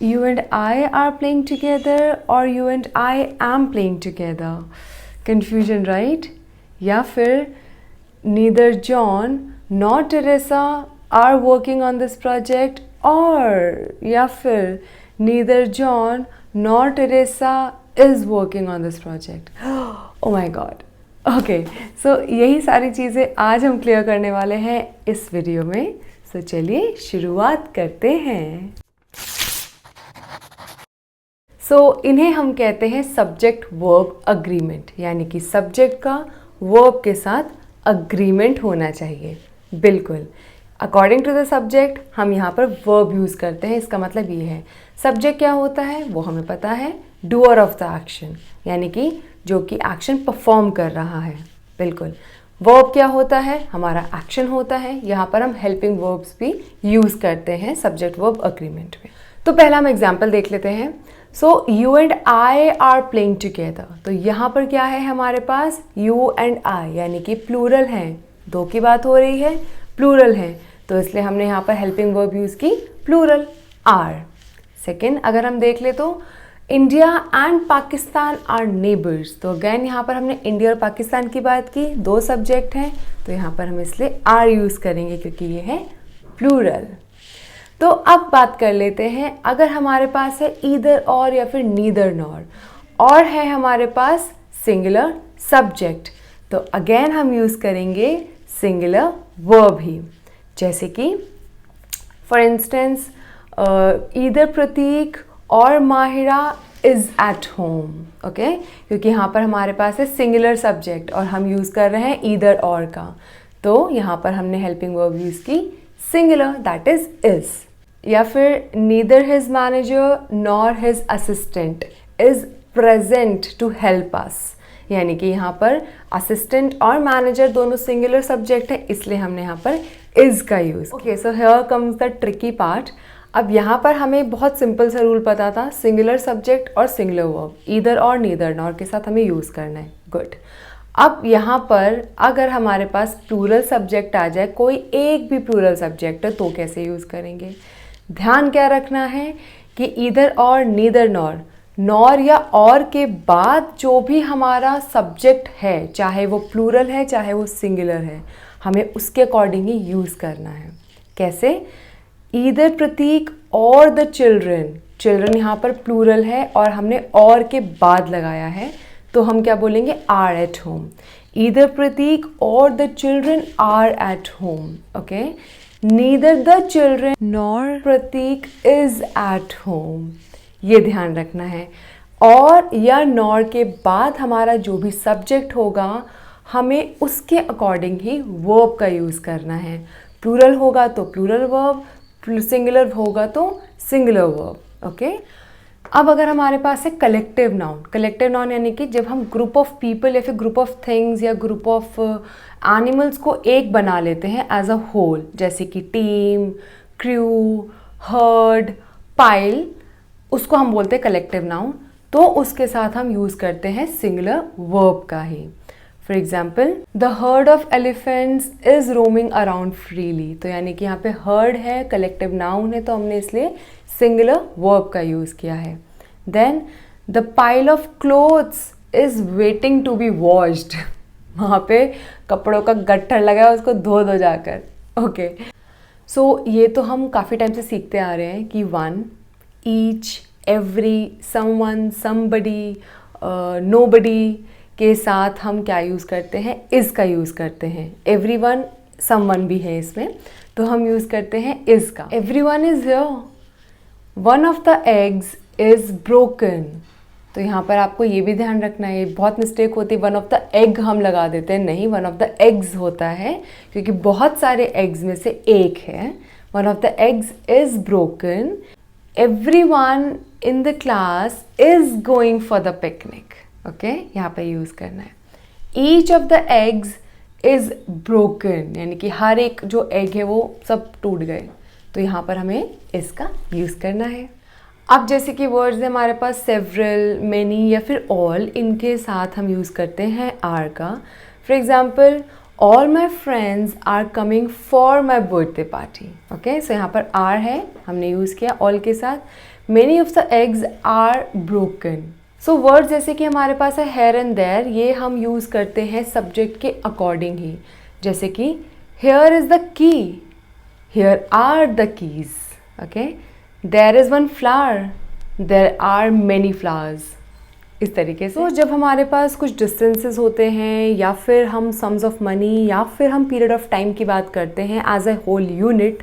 You and I are playing together or you and I am playing together. Confusion, right? या फिर neither John nor Teresa are working on this project, or या फिर neither John nor Teresa is working on this project. Oh my god. Okay, so यही सारी चीज़ें आज हम clear करने वाले हैं इस वीडियो में. सो चलिए शुरुआत करते हैं. इन्हें हम कहते हैं सब्जेक्ट वर्ब अग्रीमेंट, यानी कि सब्जेक्ट का वर्ब के साथ अग्रीमेंट होना चाहिए. बिल्कुल अकॉर्डिंग टू द सब्जेक्ट हम यहाँ पर वर्ब यूज़ करते हैं. इसका मतलब ये है सब्जेक्ट क्या होता है वो हमें पता है, डूअर ऑफ द एक्शन, यानी कि जो कि एक्शन परफॉर्म कर रहा है. बिल्कुल. वर्ब क्या होता है, हमारा एक्शन होता है. यहाँ पर हम हेल्पिंग वर्ब्स भी यूज़ करते हैं सब्जेक्ट वर्ब अग्रीमेंट में. तो पहला हम एग्जाम्पल देख लेते हैं. You and I R playing together. तो यहाँ पर क्या है हमारे पास, यू एंड आई, यानी कि प्लूरल हैं, दो की बात हो रही है, प्लूरल हैं, तो इसलिए हमने यहाँ पर हेल्पिंग वर्ब यूज़ की प्लूरल आर. सेकेंड अगर हम देख ले तो India and Pakistan are neighbours. तो अगैन यहाँ पर हमने इंडिया और पाकिस्तान की बात की, दो सब्जेक्ट हैं, तो यहाँ पर हम इसलिए आर यूज़ करेंगे क्योंकि ये है प्लूरल. तो अब बात कर लेते हैं अगर हमारे पास है ईदर और या फिर नीदर नॉर, और है हमारे पास सिंगुलर सब्जेक्ट, तो अगेन हम यूज़ करेंगे सिंगुलर वर्ब ही. जैसे कि फॉर इंस्टेंस ईदर प्रतीक और Mahira is eight home. Okay, क्योंकि यहाँ पर हमारे पास है सिंगुलर सब्जेक्ट और हम यूज़ कर रहे हैं ईदर और का, तो यहाँ पर हमने हेल्पिंग वर्ब यूज़ की सिंगुलर, दैट इज़. या फिर neither his manager nor his assistant is present to help us, यानी कि यहाँ पर असिस्टेंट और मैनेजर दोनों सिंगुलर सब्जेक्ट है, इसलिए हमने यहाँ पर इज़ का use. Okay, so here comes the tricky part. अब यहाँ पर हमें बहुत सिंपल सा रूल पता था, सिंगुलर सब्जेक्ट और सिंगुलर वर्ब ईदर और नीदर नॉर के साथ हमें यूज़ करना है. गुड. अब यहाँ पर अगर हमारे पास प्लूरल सब्जेक्ट आ जाए, कोई एक भी प्लूरल सब्जेक्ट है, तो कैसे यूज़ करेंगे. ध्यान क्या रखना है कि ईदर और नीदर नॉर, नॉर या और के बाद जो भी हमारा सब्जेक्ट है, चाहे वो प्लूरल है चाहे वो सिंगुलर है, हमें उसके अकॉर्डिंग ही यूज़ करना है. कैसे, ईदर प्रतीक और द चिल्ड्रन, चिल्ड्रन यहाँ पर प्लूरल है और हमने और के बाद लगाया है, तो हम क्या बोलेंगे, are at home. Either Prateek और the children are at home. Okay, neither the children nor Prateek is at home, ये ध्यान रखना है. और या नॉर के बाद हमारा जो भी सब्जेक्ट होगा हमें उसके अकॉर्डिंग ही वर्ब का यूज़ करना है. प्लूरल होगा तो प्लूरल वर्ब, सिंगुलर होगा तो सिंगुलर वर्ब. ओके. अब अगर हमारे पास है कलेक्टिव नाउन, कलेक्टिव नाउन यानी कि जब हम ग्रुप ऑफ पीपल या फिर ग्रुप ऑफ थिंग्स या ग्रुप ऑफ एनिमल्स को एक बना लेते हैं एज अ होल, जैसे कि टीम, क्रू, हर्ड, पाइल, उसको हम बोलते हैं कलेक्टिव नाउन. तो उसके साथ हम यूज़ करते हैं सिंगुलर वर्ब का ही. For example, the herd of elephants is roaming around freely. तो यानी कि यहाँ पे हर्ड है, कलेक्टिव नाउन है, तो हमने इसलिए सिंगुलर वर्ब का यूज़ किया है. Then the pile of clothes is waiting to be washed. वहाँ पे कपड़ों का गट्ठर लगा है, उसको धो दो जाकर. ओके, सो ये तो हम काफ़ी टाइम से सीखते आ रहे हैं कि one, each, every, someone, somebody, nobody के साथ हम क्या यूज़ करते हैं, इज़ का यूज़ करते हैं. एवरीवन, समवन भी है इसमें, तो हम यूज़ करते हैं इज़ का. Everyone is here. One of the eggs is broken. तो यहाँ पर आपको ये भी ध्यान रखना है, बहुत मिस्टेक होती है, वन ऑफ द एग हम लगा देते हैं, नहीं, वन ऑफ द एग्स होता है, क्योंकि बहुत सारे एग्स में से एक है. One of the eggs is broken. Everyone in the class is going for the picnic. Okay, यहाँ पे यूज़ करना है. Each of the eggs is broken, यानी कि हर एक जो एग है वो सब टूट गए, तो यहाँ पर हमें इसका यूज़ करना है. अब जैसे कि वर्ड्स है हमारे पास सेवरल, मेनी या फिर ऑल, इनके साथ हम यूज़ करते हैं आर का. For example, all my friends are coming for my birthday party. Okay, so यहाँ पर आर है, हमने यूज़ किया ऑल के साथ. Many of the eggs are broken. So word जैसे कि हमारे पास है here and there, ये हम यूज़ करते हैं सब्जेक्ट के अकॉर्डिंग ही. जैसे कि here is the key, here are the keys. Okay? There is one flower, there are many flowers. इस तरीके से. तो जब हमारे पास कुछ डिस्टेंसेस होते हैं या फिर हम सम्स ऑफ मनी या फिर हम पीरियड ऑफ टाइम की बात करते हैं एज ए होल यूनिट,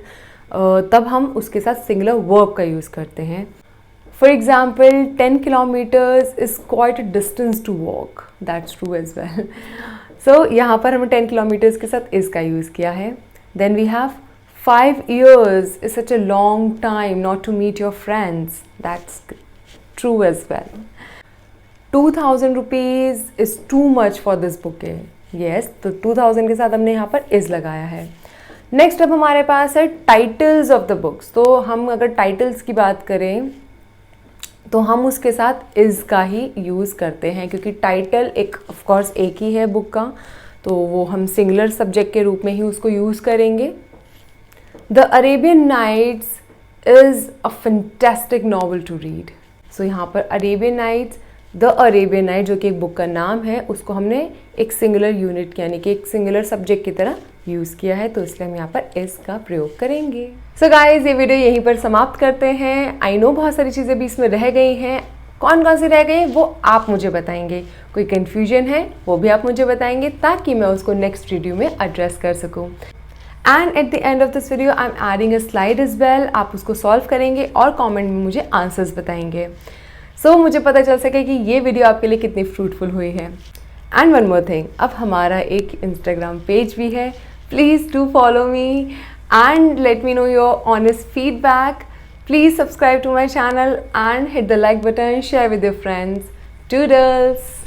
तब हम उसके साथ सिंगुलर वर्ब का यूज़ करते हैं. For example 10 kilometres is quite a distance to walk. That's true as well. So यहाँ पर हमने 10 किलोमीटर्स के साथ इसका यूज़ किया है. Then we have 5 years is such a long time not to meet your friends. That's true as well. 2000 rupees is too much for this bouquet. Yes, तो 2000 के साथ हमने यहाँ पर is लगाया है. नेक्स्ट अब हमारे पास है टाइटल्स ऑफ द बुक्स. तो हम अगर टाइटल्स की बात करें तो हम उसके साथ इज़ का ही यूज़ करते हैं, क्योंकि टाइटल एक ऑफकोर्स एक ही है बुक का, तो वो हम सिंगुलर सब्जेक्ट के रूप में ही उसको यूज़ करेंगे. The Arabian Nights is a fantastic novel to read. So यहाँ पर Arabian Nights, the Arabian night जो कि एक बुक का नाम है, उसको हमने एक सिंगुलर यूनिट यानी कि एक सिंगुलर सब्जेक्ट की तरह यूज़ किया है, तो इसलिए हम यहाँ पर इस का प्रयोग करेंगे. सो गाइज, ये वीडियो यहीं पर समाप्त करते हैं. आई नो बहुत सारी चीज़ें भी इसमें रह गई हैं. कौन कौन सी रह गई वो आप मुझे बताएंगे. कोई कन्फ्यूजन है वो भी आप मुझे बताएंगे ताकि मैं उसको नेक्स्ट वीडियो में एड्रेस कर सकूँ. And at the end of this video I am adding a slide is well. आप उसको सॉल्व करेंगे और कॉमेंट में मुझे आंसर्स बताएंगे. सो मुझे पता चल सके कि ये वीडियो आपके लिए कितनी फ्रूटफुल हुई है. एंड वन मोर थिंग, अब हमारा एक इंस्टाग्राम पेज भी है. Please do follow me and let me know your honest feedback. Please subscribe to my channel and hit the like button, share with your friends. Doodles!